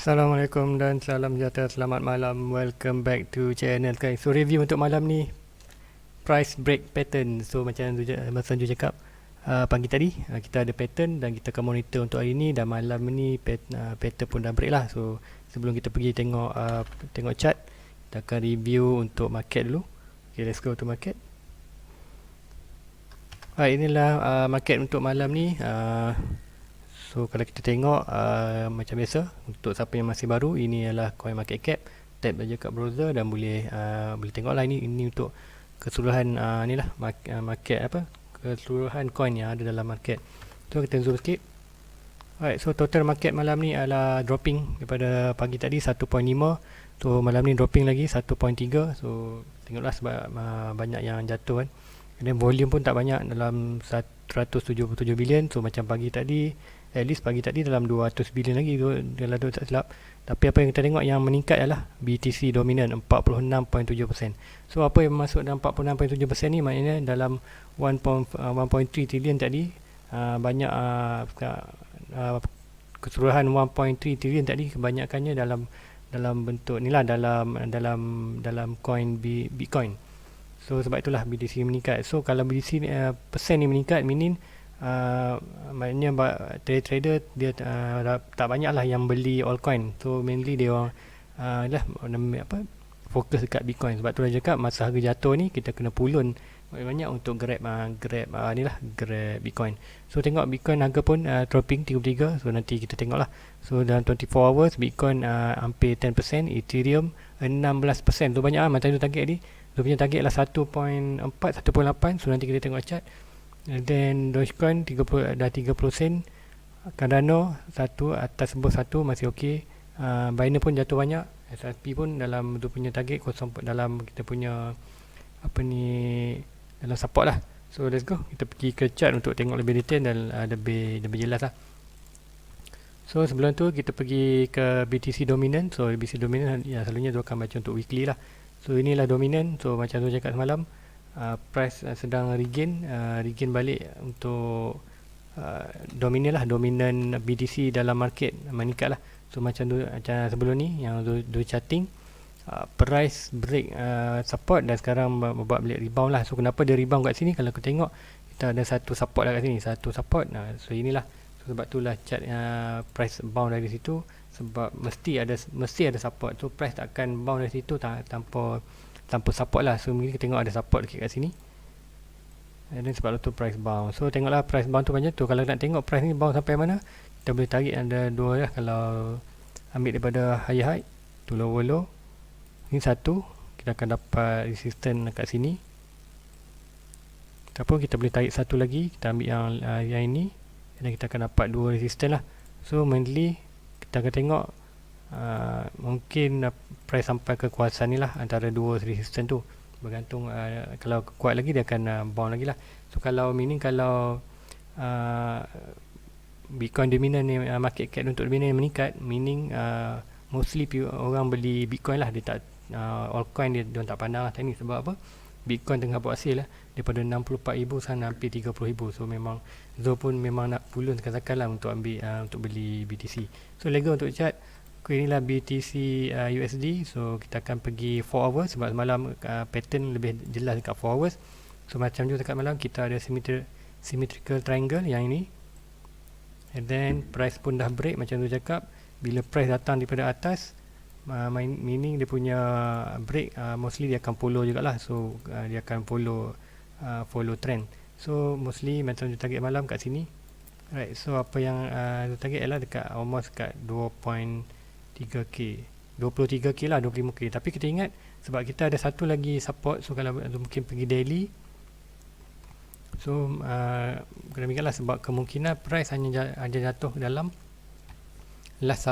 Assalamualaikum dan salam sejahtera, selamat malam. Welcome back to channel guys. So review untuk malam ni, price break pattern. So macam Masa Ju cakap pagi tadi, kita ada pattern dan kita akan monitor untuk hari ni. Dan malam ni pattern pun dah break lah. So sebelum kita pergi tengok chart, kita akan review untuk market dulu. Okay, let's go to market. Inilah market untuk malam ni. So kalau kita tengok macam biasa, untuk siapa yang masih baru, ini adalah coin market cap. Tap aja kat browser dan boleh tengok lah. Ini untuk keseluruhan ni lah market keseluruhan coin yang ada dalam market. So kita zoom sikit. Alright, so total market malam ni adalah dropping daripada pagi tadi 1.5. So malam ni dropping lagi 1.3. So tengoklah sebab banyak yang jatuh kan. Dan volume pun tak banyak, dalam 177 bilion. So macam pagi tadi, at least pagi tadi dalam 200 bilion lagi kalau tak silap. Tapi apa yang kita tengok yang meningkat adalah BTC dominant 46.7%. So apa yang masuk dalam 46.7% ni, maknanya dalam 1.3 trilion tadi, banyak keseluruhan 1.3 trilion tadi kebanyakannya dalam bentuk ni lah, dalam coin Bitcoin. So sebab itulah BTC meningkat. So kalau BTC persen ni meningkat, meaning maknanya trader dia tak banyak lah yang beli altcoin. So mainly dia orang fokus dekat Bitcoin. Sebab tu dah cakap, masa harga jatuh ni kita kena pulun banyak untuk grab Bitcoin. So tengok Bitcoin harga pun dropping 33. So nanti kita tengok lah. So dalam 24 hours Bitcoin hampir 10%, Ethereum 16%. So banyak lah macam tu target ni. So punya target lah 1.4, 1.8. So nanti kita tengok chart. And then Dogecoin 30, dah 30 sen. Cardano 1 atas sebut 1 masih okey. Binance pun jatuh banyak. SRP pun dalam tu punya target dalam kita punya dalam support lah. So let's go, kita pergi ke chart untuk tengok lebih detail dan lebih jelas lah. So sebelum tu kita pergi ke BTC dominant. So BTC dominant ya, selalunya tu akan baca untuk weekly lah. So inilah dominant. So macam tu cakap semalam, price sedang regain balik untuk dominan BTC dalam market meningkat lah. So macam sebelum ni yang do charting, price break support dan sekarang buat balik rebound lah. So kenapa dia rebound kat sini? Kalau kita tengok, kita ada satu support lah kat sini, satu support. So inilah, so sebab itulah chart price bound dari situ, sebab mesti ada support. So price tak akan bound dari situ tanpa support lah. So mungkin kita tengok ada support dekat kat sini, dan sebab itu price bound. So tengoklah price bound tu macam tu. Kalau nak tengok price ni bound sampai mana, kita boleh tarik ada dua lah. Kalau ambil daripada higher high to lower low, ini satu, kita akan dapat resistance kat sini. Ataupun kita boleh tarik satu lagi, kita ambil yang ini, dan kita akan dapat dua resistance lah. So mainly kita akan tengok mungkin price sampai ke kuasaan ni lah, antara dua resistance tu. Bergantung, kalau kuat lagi dia akan bound lagi lah. So kalau Bitcoin dominant ni, market cap untuk dominant meningkat, meaning mostly orang beli Bitcoin lah. Dia tak altcoin dia tak pandang lah ni. Sebab apa? Bitcoin tengah buat hasil lah, daripada 64,000 sana hampir 30,000. So memang Zo pun memang nak pulun sekali lah untuk ambil untuk beli BTC. So lega untuk chart. Inilah BTC USD. So kita akan pergi 4 hours, sebab semalam pattern lebih jelas dekat 4 hours. So macam tu dekat malam kita ada symmetrical triangle yang ini. And then price pun dah break macam tu cakap. Bila price datang daripada atas, meaning dia punya break, mostly dia akan follow jugalah. So dia akan follow trend. So mostly macam tu target malam kat sini. Right, so apa yang target ialah dekat almost kat 23k lah, 25k. Tapi kita ingat, sebab kita ada satu lagi support. So kalau mungkin pergi daily, so kena ingatlah, sebab kemungkinan price hanya jatuh dalam last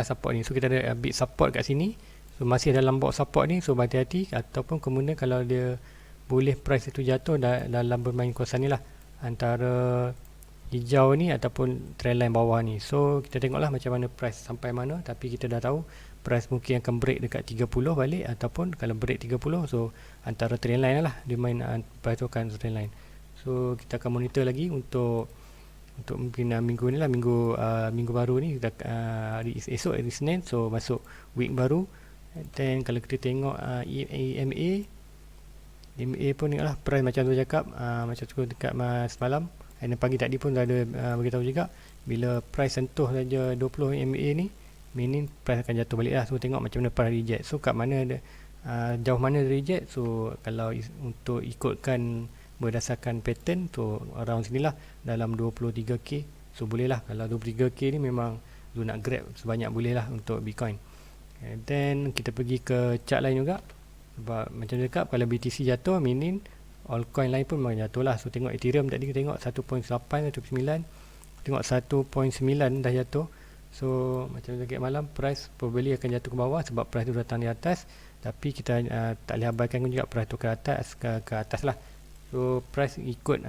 support ni. So kita ada big support kat sini. So masih dalam box support ni, so berhati-hati. Ataupun kemudian kalau dia boleh price itu jatuh dalam bermain kawasan ni lah, antara hijau ni ataupun trendline bawah ni. So kita tengoklah macam mana price sampai mana. Tapi kita dah tahu price mungkin akan break dekat 30 balik, ataupun kalau break 30, so antara trendline lah dia main, price tu akan trendline. So kita akan monitor lagi untuk untuk mungkin minggu ni lah, minggu baru ni dah, hari esok hari Senin, so masuk week baru. Dan kalau kita tengok EMA pun ni lah price macam tu cakap, macam tu dekat semalam, dan pagi tadi pun dah ada beritahu juga bila price sentuh saja 20 EMA ni, meaning price akan jatuh balik lah. So tengok macam mana price reject, so kat mana jauh mana reject. So kalau untuk ikutkan berdasarkan pattern, so around sinilah dalam 23k. So boleh lah, kalau 23k ni memang lu nak grab sebanyak boleh lah untuk Bitcoin. And then kita pergi ke chart lain juga, sebab macam cakap kalau BTC jatuh, meaning altcoin lain pun memang jatuh lah. So tengok Ethereum tadi kita tengok 1.8, 1.9, tengok 1.9 dah jatuh. So macam tadi malam price probably akan jatuh ke bawah sebab price tu datang di atas, tapi kita tak boleh abaikan juga price tu ke atas lah. So price ikut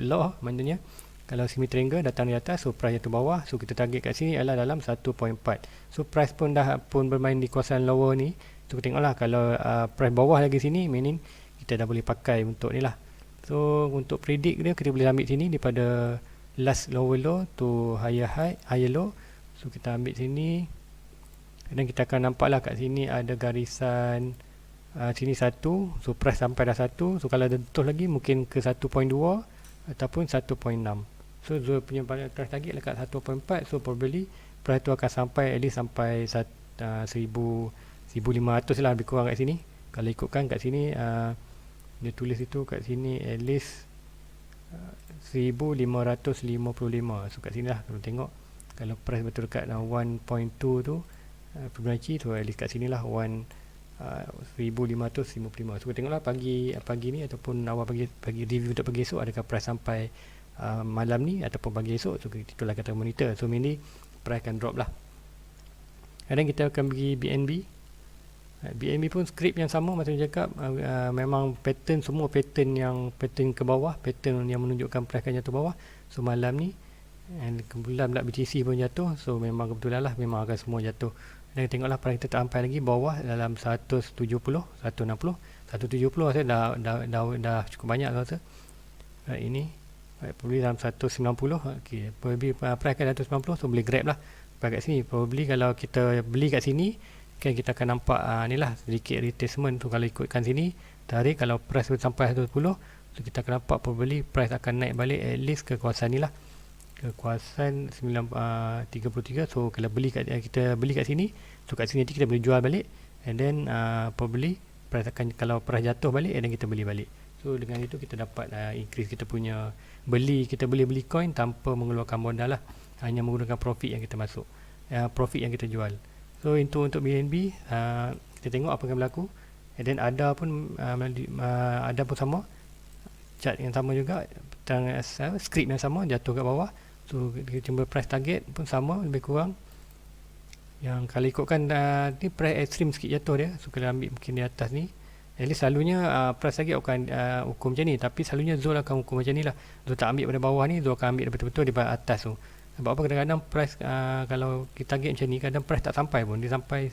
law, maknanya kalau semi triangle datang di atas, so price jatuh bawah, so kita target kat sini adalah dalam 1.4. So price pun bermain di kawasan lower ni. So kita tengoklah kalau price bawah lagi sini, meaning kita dah boleh pakai untuk ni lah. So untuk predict dia, kita boleh ambil sini daripada last lower low to higher high, higher low. So kita ambil sini, dan kita akan nampak lah kat sini ada garisan sini 1, so price sampai dah 1. So kalau ada betul lagi mungkin ke 1.2 ataupun 1.6. So Zul punya price target dekat 1.4. So probably price tu akan sampai at least sampai 1,500 lah lebih kurang kat sini. Kalau ikutkan kat sini dia tulis itu kat sini at least 1,555. So kat sini lah kalau tengok, kalau price betul dekat 1.2 tu Fibonacci tu, at least kat sini lah 1,555. So kita tengoklah pagi ni ataupun awal pagi review untuk pagi esok, adakah price sampai malam ni ataupun pagi esok. So itulah kita monitor. So mainly price akan drop lah. Dan kita akan pergi BNB. BNB pun skrip yang sama macam cakap, memang pattern semua pattern ke bawah, pattern yang menunjukkan price akan jatuh bawah. So malam ni, and kebetulan pula BTC pun jatuh, so memang kebetulan lah, memang akan semua jatuh. Dan tengoklah price kita tak sampai lagi bawah dalam 170, 160, 170 rasa dah cukup banyak rasa. Ini probably dalam 190. Okay, probably price akan 190, so boleh grab lah kat sini. Probably kalau kita beli kat sini, kan kita akan nampak ni lah sedikit retracement tu. Kalau ikutkan sini tarik, kalau price sampai 110, so kita akan nampak probably price akan naik balik at least ke kawasan ni lah, ke kawasan 33. So kalau kita beli kat sini, so kat sini nanti kita boleh jual balik, and then probably price akan, kalau price jatuh balik, and then kita beli balik. So dengan itu kita dapat increase kita punya kita boleh beli coin tanpa mengeluarkan modal lah, hanya menggunakan profit yang kita masuk, profit yang kita jual. So itu untuk BNB. Kita tengok apa yang berlaku, and then ada pun sama, chart yang sama juga, script yang sama, jatuh kat bawah. So kita jumpa price target pun sama lebih kurang. Yang kalau ikutkan ni price extreme sikit jatuh dia. So kalau ambil mungkin di atas ni, at least selalunya price target akan ukur macam ni, tapi selalunya Zul akan ukur macam ni lah. Zul tak ambil pada bawah ni, Zul akan ambil betul-betul di atas tu. Sebab apa, kadang-kadang price kalau kita target macam ni, kadang price tak sampai pun, dia sampai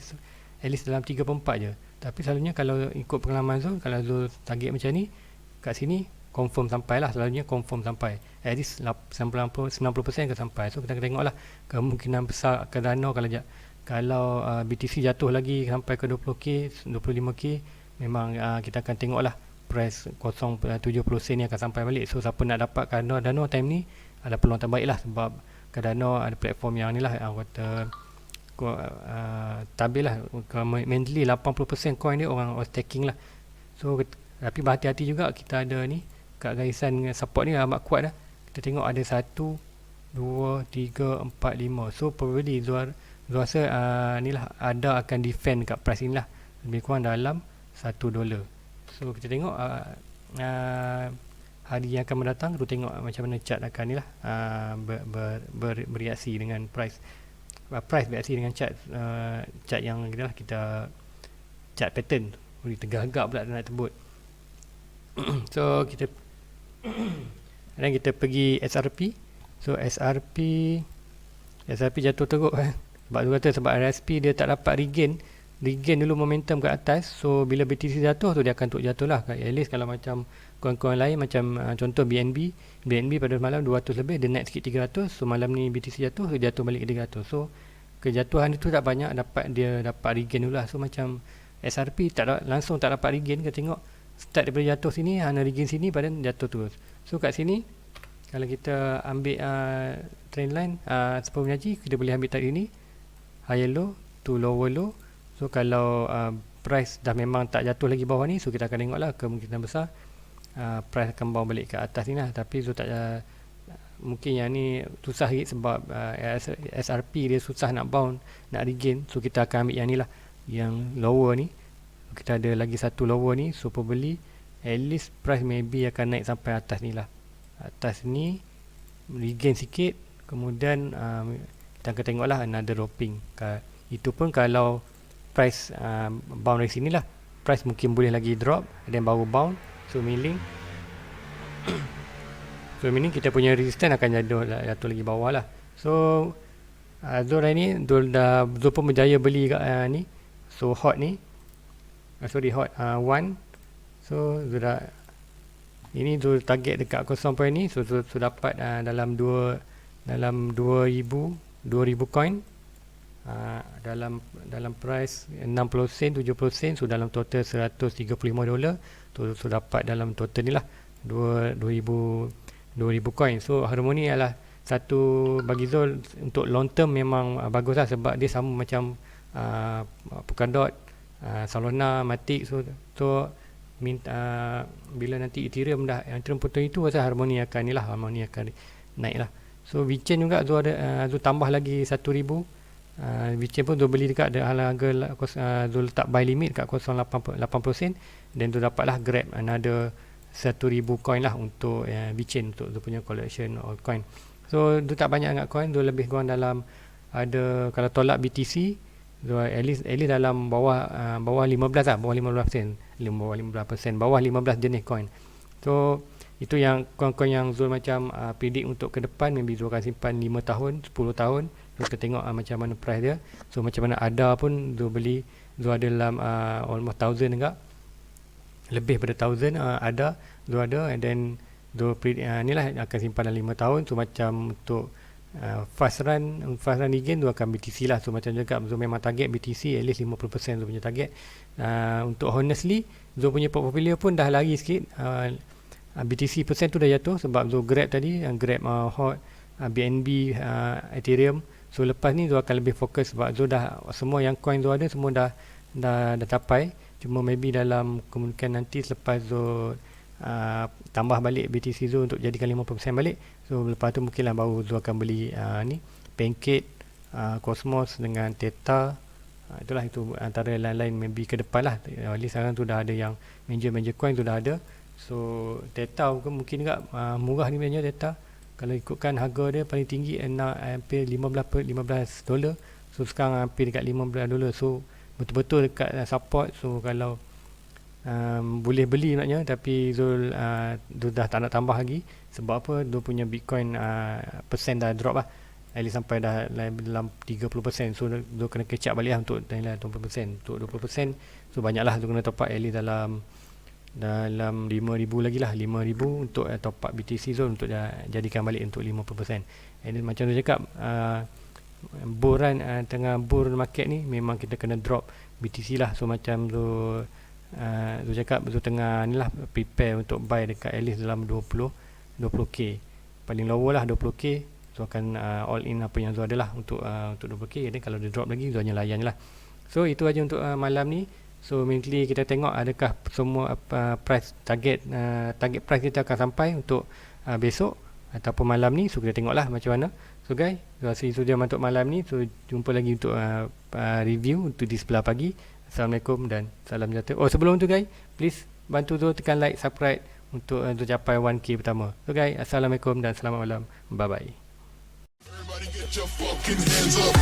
at least dalam 3/4 je. Tapi selalunya kalau ikut pengalaman Zul, kalau Zul target macam ni, kat sini confirm sampai lah, selalunya confirm sampai at least 90% akan sampai. So kita akan tengok lah kemungkinan besar ke dana kalau BTC jatuh lagi sampai ke 20k, 25k, memang kita akan tengok lah price 0.70 sen ni akan sampai balik. So siapa nak dapat dana time ni ada peluang terbaik lah, sebab Cardano ada platform yang ni lah, kata tabil lah, mainly 80% coin dia orang staking lah. So tapi berhati-hati juga, kita ada ni kat garisan support ni amat kuat dah. Kita tengok ada 1, 2, 3, 4, 5. So probably Zul rasa ni lah ada akan defend kat price ni lah, lebih kurang dalam $1. So kita tengok hari yang akan mendatang, tu tengok macam mana chart akan ni lah bereaksi dengan price bereaksi dengan chart yang kita chart pattern. Tergagap pula nak sebut. So kita dan kita pergi SRP. So SRP jatuh teruk kan. Sebab tu kata, sebab RSP dia tak dapat regain regain dulu momentum ke atas. So bila BTC jatuh tu dia akan untuk jatuh lah. At least kalau macam koin-koin lain macam contoh BNB pada semalam 200 lebih, dia naik sikit 300. So malam ni BTC jatuh, dia jatuh balik ke 300. So kejatuhan itu tak banyak, dia dapat regain dulu lah. So macam SRP langsung tak dapat regain. Kita tengok start daripada jatuh sini, hanya regain sini, badan jatuh terus. So kat sini kalau kita ambil trend line Super Menyaji, kita boleh ambil tadi ni higher low to lower low. So kalau price dah memang tak jatuh lagi bawah ni, so kita akan tengok lah kemungkinan besar price akan bawa balik ke atas ni lah. Tapi so tak mungkin yang ni susah sikit sebab SRP dia susah nak bounce, nak regain. So kita akan ambil yang ni lah, yang lower ni. Kita ada lagi satu lower ni, so probably at least price maybe akan naik sampai atas ni lah. Atas ni regain sikit, kemudian kita akan tengok lah another dropping. Itu pun kalau price bounce dari sini lah, price mungkin boleh lagi drop dan baru bounce. So meaning kita punya resistance akan jatuh lagi bawah lah. So Zul hari ni Zul pun berjaya beli kat ni. So hot ni hot 1. So Zul dah ini Zul target dekat 0 point ni. So Zul dapat dalam 2000 coin, dalam price 60 sen 70 sen. So dalam total $135. So dapat dalam total ni lah 2000 coin. So Harmony adalah satu bagi Zul untuk long term memang bagus lah, sebab dia sama macam Polkadot, Solana, Matic. So bila nanti Ethereum potong itu, rasa Harmony akan naik lah. So VeChain juga Zul tambah lagi 1,000. VeChain pun Zul beli dekat harga Zul letak buy limit kat 0.80%, dan Zul dapat lah grab another 1,000 coin lah untuk VeChain, untuk Zul punya collection of coin. So Zul tak banyak sangat coin, Zul lebih kurang dalam ada, kalau tolak BTC Zul at least dalam bawah 15 lah, bawah 15%, bawah 15 jenis coin. So itu yang coin-coin yang Zul macam predict untuk ke depan. Maybe Zul akan simpan 5 tahun, 10 tahun. So kita tengok macam mana price dia. So macam mana ADA pun Zul beli, Zul ada dalam almost 1,000 juga, lebih pada 1,000 ada Zul ada. And then Zul ni lah akan simpan dalam 5 tahun. So macam untuk fast run regain Zul akan BTC lah. So macam juga Zul memang target BTC at least 50% Zul punya target. Untuk honestly Zul punya portfolio pun dah lari sikit. BTC persen tu dah jatuh sebab Zul grab tadi, grab hot, BNB, Ethereum. So lepas ni Zul akan lebih fokus sebab Zul dah semua yang coin Zul ada semua dah capai. Cuma maybe dalam kemungkinan nanti selepas Zul tambah balik BTC Zul untuk jadikan 50% balik. So lepas tu mungkinlah baru Zul akan beli ni Pancake, Cosmos dengan Theta. Itulah, itu antara lain-lain maybe ke depan lah. At least sekarang tu dah ada yang major coin tu dah ada. So Theta mungkin juga murah ni sebenarnya Theta. Kalau ikutkan harga dia paling tinggi hampir $15. So sekarang hampir dekat $15. So betul-betul dekat support. So kalau boleh beli maknanya, tapi Zul dah tak nak tambah lagi. Sebab apa? Zul punya Bitcoin persen dah drop lah, at least sampai dah dalam 30%. So Zul kena catch up balik lah untuk 20%. Untuk 20% so banyak lah Zul kena top up at least dalam 5,000 lagi lah, 5,000 untuk top up BTC Zul untuk jadikan balik untuk 50%. And then macam tu cakap, tengah bull market ni memang kita kena drop BTC lah. So macam Zul cakap Zul tengah ni lah prepare untuk buy dekat at least dalam 20k, paling lower lah 20k. So akan all in apa yang Zul ada lah untuk 20k. Dan kalau dia drop lagi Zul hanya layan lah. So itu aja untuk malam ni. So mainly kita tengok adakah semua price target price kita akan sampai untuk besok ataupun malam ni. So kita tengoklah macam mana. So guys, rasa itu dia untuk malam ni. So jumpa lagi untuk review untuk di sebelah pagi. Assalamualaikum dan salam sejahtera. Oh sebelum tu guys, please bantu tu tekan like, subscribe untuk capai 1k pertama. So guys, Assalamualaikum dan selamat malam. Bye bye. Everybody get your fucking hands up.